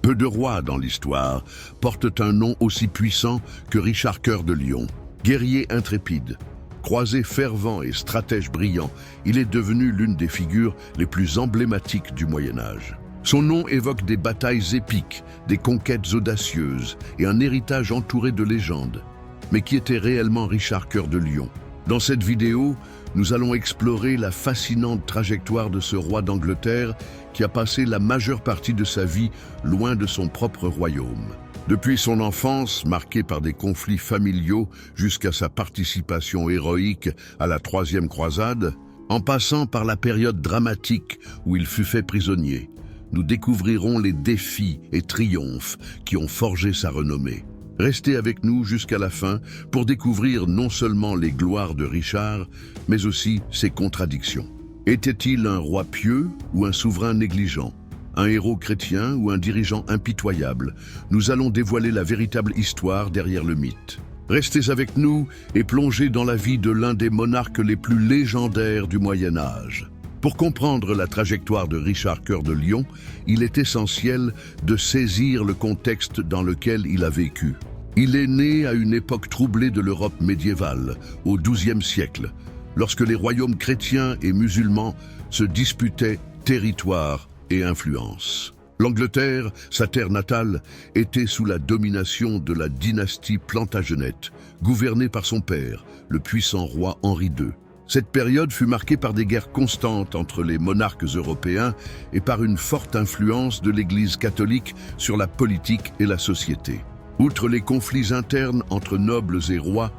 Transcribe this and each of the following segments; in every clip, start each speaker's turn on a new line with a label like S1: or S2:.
S1: Peu de rois dans l'histoire portent un nom aussi puissant que Richard Cœur de Lion. Guerrier intrépide, croisé fervent et stratège brillant, il est devenu l'une des figures les plus emblématiques du Moyen-Âge. Son nom évoque des batailles épiques, des conquêtes audacieuses et un héritage entouré de légendes. Mais qui était réellement Richard Cœur de Lion? Dans cette vidéo, nous allons explorer la fascinante trajectoire de ce roi d'Angleterre qui a passé la majeure partie de sa vie loin de son propre royaume. Depuis son enfance, marquée par des conflits familiaux, jusqu'à sa participation héroïque à la Troisième Croisade, en passant par la période dramatique où il fut fait prisonnier, nous découvrirons les défis et triomphes qui ont forgé sa renommée. Restez avec nous jusqu'à la fin pour découvrir non seulement les gloires de Richard, mais aussi ses contradictions. Était-il un roi pieux ou un souverain négligent? Un héros chrétien ou un dirigeant impitoyable? Nous allons dévoiler la véritable histoire derrière le mythe. Restez avec nous et plongez dans la vie de l'un des monarques les plus légendaires du Moyen-Âge. Pour comprendre la trajectoire de Richard Cœur de Lion, il est essentiel de saisir le contexte dans lequel il a vécu. Il est né à une époque troublée de l'Europe médiévale, au XIIe siècle, lorsque les royaumes chrétiens et musulmans se disputaient territoire et influence. L'Angleterre, sa terre natale, était sous la domination de la dynastie Plantagenète, gouvernée par son père, le puissant roi Henri II. Cette période fut marquée par des guerres constantes entre les monarques européens et par une forte influence de l'Église catholique sur la politique et la société. Outre les conflits internes entre nobles et rois,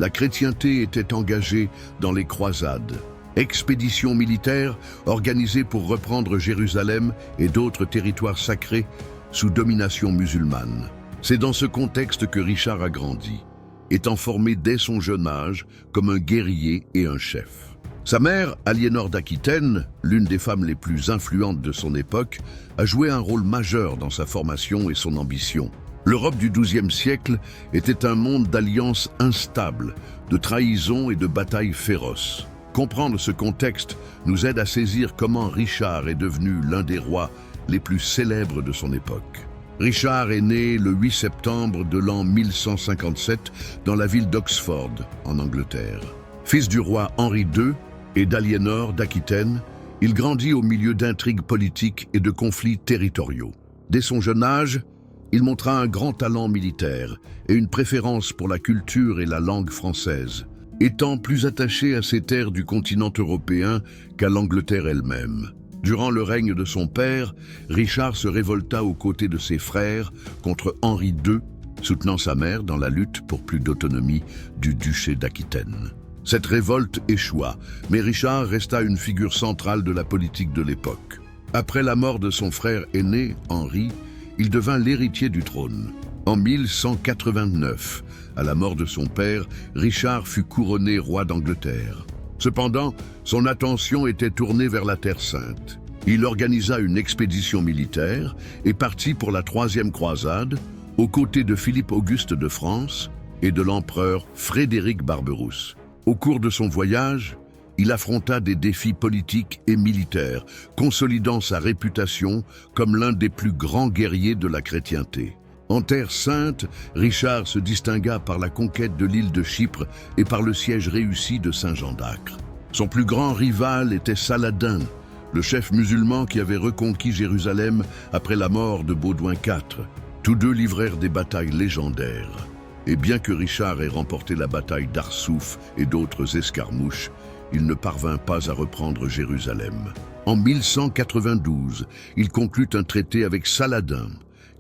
S1: la chrétienté était engagée dans les croisades, expéditions militaires organisées pour reprendre Jérusalem et d'autres territoires sacrés sous domination musulmane. C'est dans ce contexte que Richard a grandi, étant formé dès son jeune âge comme un guerrier et un chef. Sa mère, Aliénor d'Aquitaine, l'une des femmes les plus influentes de son époque, a joué un rôle majeur dans sa formation et son ambition. L'Europe du XIIe siècle était un monde d'alliances instables, de trahisons et de batailles féroces. Comprendre ce contexte nous aide à saisir comment Richard est devenu l'un des rois les plus célèbres de son époque. Richard est né le 8 septembre de l'an 1157 dans la ville d'Oxford, en Angleterre. Fils du roi Henri II et d'Aliénor d'Aquitaine, il grandit au milieu d'intrigues politiques et de conflits territoriaux. Dès son jeune âge, il montra un grand talent militaire et une préférence pour la culture et la langue française, étant plus attaché à ces terres du continent européen qu'à l'Angleterre elle-même. Durant le règne de son père, Richard se révolta aux côtés de ses frères contre Henri II, soutenant sa mère dans la lutte pour plus d'autonomie du duché d'Aquitaine. Cette révolte échoua, mais Richard resta une figure centrale de la politique de l'époque. Après la mort de son frère aîné, Henri, il devint l'héritier du trône. En 1189, à la mort de son père, Richard fut couronné roi d'Angleterre. Cependant, son attention était tournée vers la Terre Sainte. Il organisa une expédition militaire et partit pour la Troisième Croisade, aux côtés de Philippe Auguste de France et de l'empereur Frédéric Barberousse. Au cours de son voyage, il affronta des défis politiques et militaires, consolidant sa réputation comme l'un des plus grands guerriers de la chrétienté. En Terre Sainte, Richard se distingua par la conquête de l'île de Chypre et par le siège réussi de Saint-Jean d'Acre. Son plus grand rival était Saladin, le chef musulman qui avait reconquis Jérusalem après la mort de Baudouin IV. Tous deux livrèrent des batailles légendaires. Et bien que Richard ait remporté la bataille d'Arsouf et d'autres escarmouches, il ne parvint pas à reprendre Jérusalem. En 1192, il conclut un traité avec Saladin,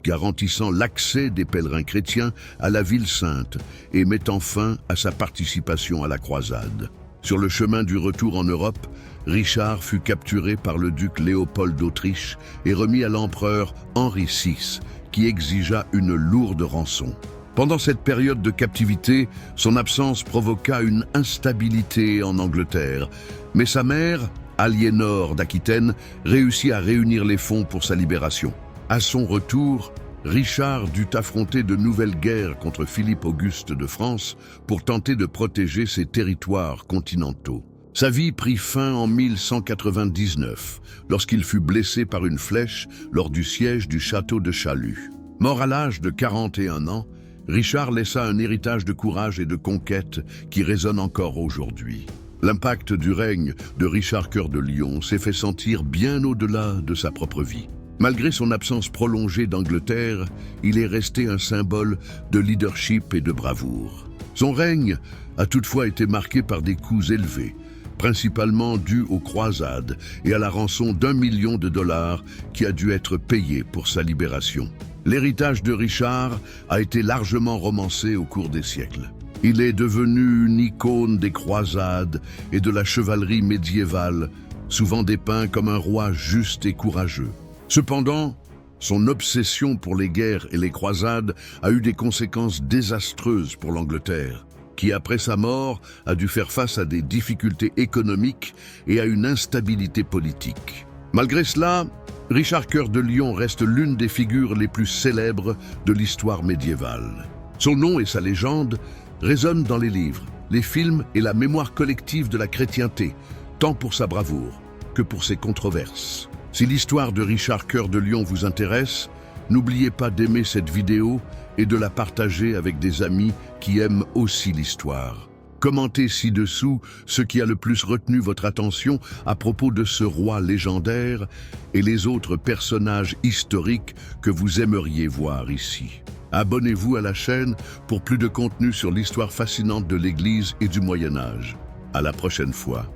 S1: garantissant l'accès des pèlerins chrétiens à la ville sainte et mettant fin à sa participation à la croisade. Sur le chemin du retour en Europe, Richard fut capturé par le duc Léopold d'Autriche et remis à l'empereur Henri VI, qui exigea une lourde rançon. Pendant cette période de captivité, son absence provoqua une instabilité en Angleterre, mais sa mère, Aliénor d'Aquitaine, réussit à réunir les fonds pour sa libération. À son retour, Richard dut affronter de nouvelles guerres contre Philippe Auguste de France pour tenter de protéger ses territoires continentaux. Sa vie prit fin en 1199, lorsqu'il fut blessé par une flèche lors du siège du château de Chalut. Mort à l'âge de 41 ans, Richard laissa un héritage de courage et de conquête qui résonne encore aujourd'hui. L'impact du règne de Richard Cœur de Lion s'est fait sentir bien au-delà de sa propre vie. Malgré son absence prolongée d'Angleterre, il est resté un symbole de leadership et de bravoure. Son règne a toutefois été marqué par des coûts élevés, principalement dus aux croisades et à la rançon d'1 million de dollars qui a dû être payé pour sa libération. L'héritage de Richard a été largement romancé au cours des siècles. Il est devenu une icône des croisades et de la chevalerie médiévale, souvent dépeint comme un roi juste et courageux. Cependant, son obsession pour les guerres et les croisades a eu des conséquences désastreuses pour l'Angleterre, qui après sa mort a dû faire face à des difficultés économiques et à une instabilité politique. Malgré cela, Richard Cœur de Lion reste l'une des figures les plus célèbres de l'histoire médiévale. Son nom et sa légende résonnent dans les livres, les films et la mémoire collective de la chrétienté, tant pour sa bravoure que pour ses controverses. Si l'histoire de Richard Cœur de Lion vous intéresse, n'oubliez pas d'aimer cette vidéo et de la partager avec des amis qui aiment aussi l'histoire. Commentez ci-dessous ce qui a le plus retenu votre attention à propos de ce roi légendaire et les autres personnages historiques que vous aimeriez voir ici. Abonnez-vous à la chaîne pour plus de contenu sur l'histoire fascinante de l'Église et du Moyen Âge. À la prochaine fois.